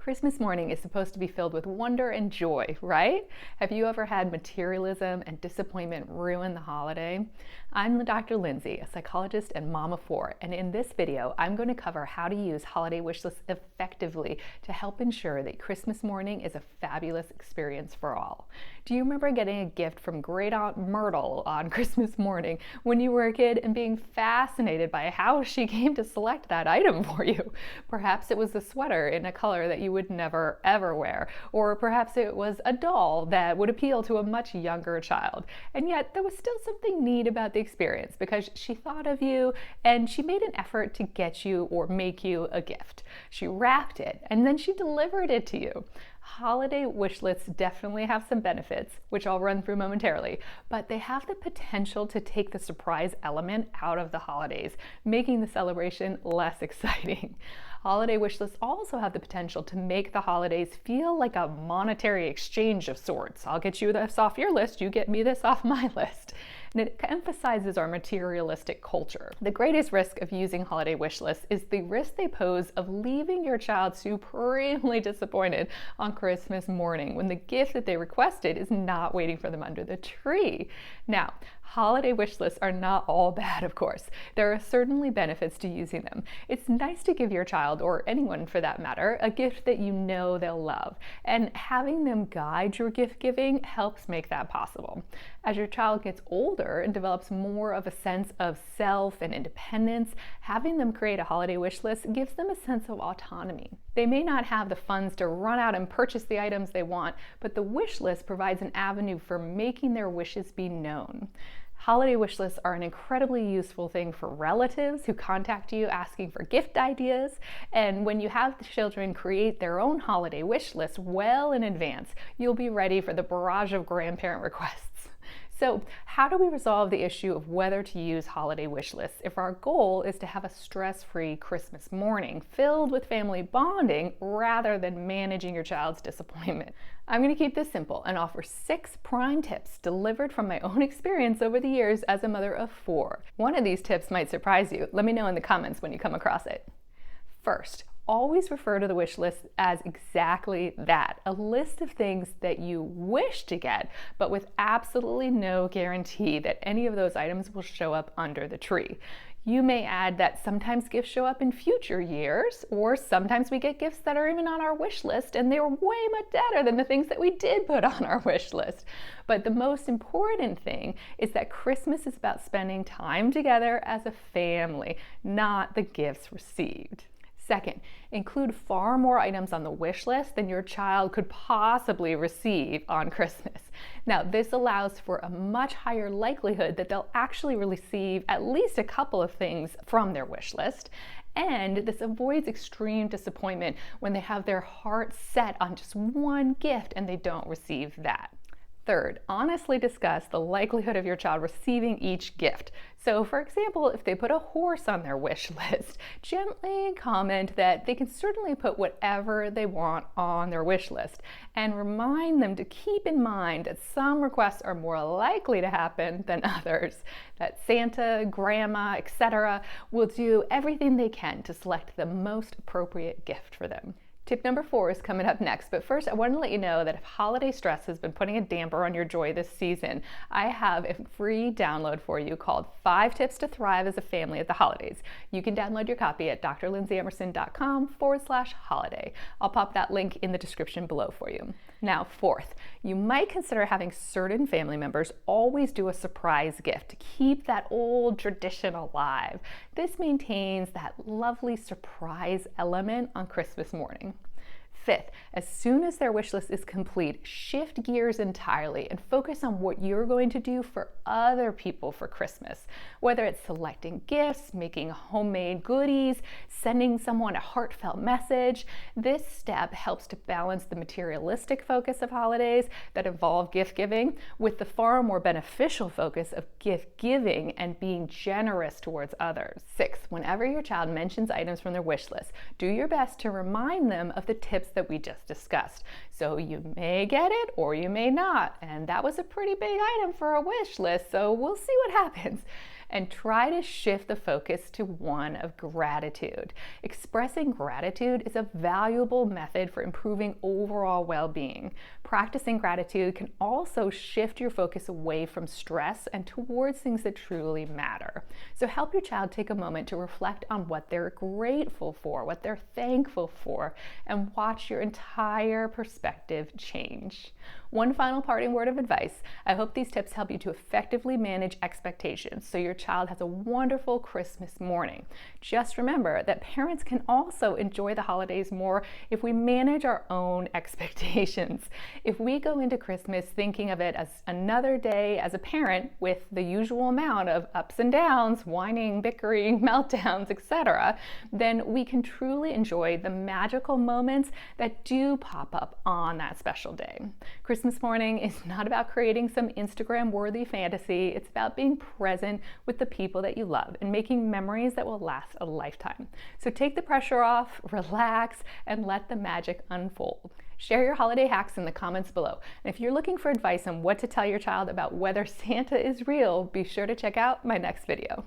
Christmas morning is supposed to be filled with wonder and joy, right? Have you ever had materialism and disappointment ruin the holiday? I'm Dr. Lindsay, a psychologist and mom of four, and in this video, I'm going to cover how to use holiday wish lists effectively to help ensure that Christmas morning is a fabulous experience for all. Do you remember getting a gift from Great Aunt Myrtle on Christmas morning when you were a kid and being fascinated by how she came to select that item for you? Perhaps it was a sweater in a color that you would never ever wear, or perhaps it was a doll that would appeal to a much younger child. And yet there was still something neat about the experience because she thought of you and she made an effort to get you or make you a gift. She wrapped it and then she delivered it to you. Holiday wish lists definitely have some benefits, which I'll run through momentarily, but they have the potential to take the surprise element out of the holidays, making the celebration less exciting. Holiday wish lists also have the potential to make the holidays feel like a monetary exchange of sorts. I'll get you this off your list, you get me this off my list. And it emphasizes our materialistic culture. The greatest risk of using holiday wish lists is the risk they pose of leaving your child supremely disappointed on Christmas morning when the gift that they requested is not waiting for them under the tree. Now, holiday wish lists are not all bad, of course. There are certainly benefits to using them. It's nice to give your child, or anyone for that matter, a gift that you know they'll love. And having them guide your gift giving helps make that possible. As your child gets older and develops more of a sense of self and independence, having them create a holiday wish list gives them a sense of autonomy. They may not have the funds to run out and purchase the items they want, but the wish list provides an avenue for making their wishes be known. Holiday wish lists are an incredibly useful thing for relatives who contact you asking for gift ideas. And when you have the children create their own holiday wish list well in advance, you'll be ready for the barrage of grandparent requests. So how do we resolve the issue of whether to use holiday wish lists if our goal is to have a stress-free Christmas morning filled with family bonding rather than managing your child's disappointment? I'm going to keep this simple and offer 6 prime tips delivered from my own experience over the years as a mother of 4. One of these tips might surprise you. Let me know in the comments when you come across it. First, always refer to the wish list as exactly that, a list of things that you wish to get, but with absolutely no guarantee that any of those items will show up under the tree. You may add that sometimes gifts show up in future years, or sometimes we get gifts that are even on our wish list and they're way much better than the things that we did put on our wish list. But the most important thing is that Christmas is about spending time together as a family, not the gifts received. Second, include far more items on the wish list than your child could possibly receive on Christmas. Now, this allows for a much higher likelihood that they'll actually receive at least a couple of things from their wish list. And this avoids extreme disappointment when they have their heart set on just one gift and they don't receive that. Third, honestly discuss the likelihood of your child receiving each gift. So for example, if they put a horse on their wish list, gently comment that they can certainly put whatever they want on their wish list, and remind them to keep in mind that some requests are more likely to happen than others, that Santa, Grandma, etc. will do everything they can to select the most appropriate gift for them. Tip number 4 is coming up next, but first I want to let you know that if holiday stress has been putting a damper on your joy this season, I have a free download for you called 5 Tips to Thrive as a Family at the Holidays. You can download your copy at drlindsayemmerson.com/holiday. I'll pop that link in the description below for you. Now, fourth, you might consider having certain family members always do a surprise gift to keep that old tradition alive. This maintains that lovely surprise element on Christmas morning. Fifth, as soon as their wish list is complete, shift gears entirely and focus on what you're going to do for other people for Christmas. Whether it's selecting gifts, making homemade goodies, sending someone a heartfelt message, this step helps to balance the materialistic focus of holidays that involve gift giving with the far more beneficial focus of gift giving and being generous towards others. Sixth, whenever your child mentions items from their wish list, do your best to remind them of the tips that we just discussed. So you may get it or you may not, and that was a pretty big item for a wish list, so we'll see what happens. and try to shift the focus to one of gratitude. Expressing gratitude is a valuable method for improving overall well-being. Practicing gratitude can also shift your focus away from stress and towards things that truly matter. So help your child take a moment to reflect on what they're grateful for, what they're thankful for, and watch your entire perspective change. One final parting word of advice. I hope these tips help you to effectively manage expectations so your child has a wonderful Christmas morning. Just remember that parents can also enjoy the holidays more if we manage our own expectations. If we go into Christmas thinking of it as another day as a parent with the usual amount of ups and downs, whining, bickering, meltdowns, etc., then we can truly enjoy the magical moments that do pop up on that special day. Christmas morning is not about creating some Instagram-worthy fantasy. It's about being present with the people that you love and making memories that will last a lifetime. So take the pressure off, relax, and let the magic unfold. Share your holiday hacks in the comments below. And if you're looking for advice on what to tell your child about whether Santa is real, be sure to check out my next video.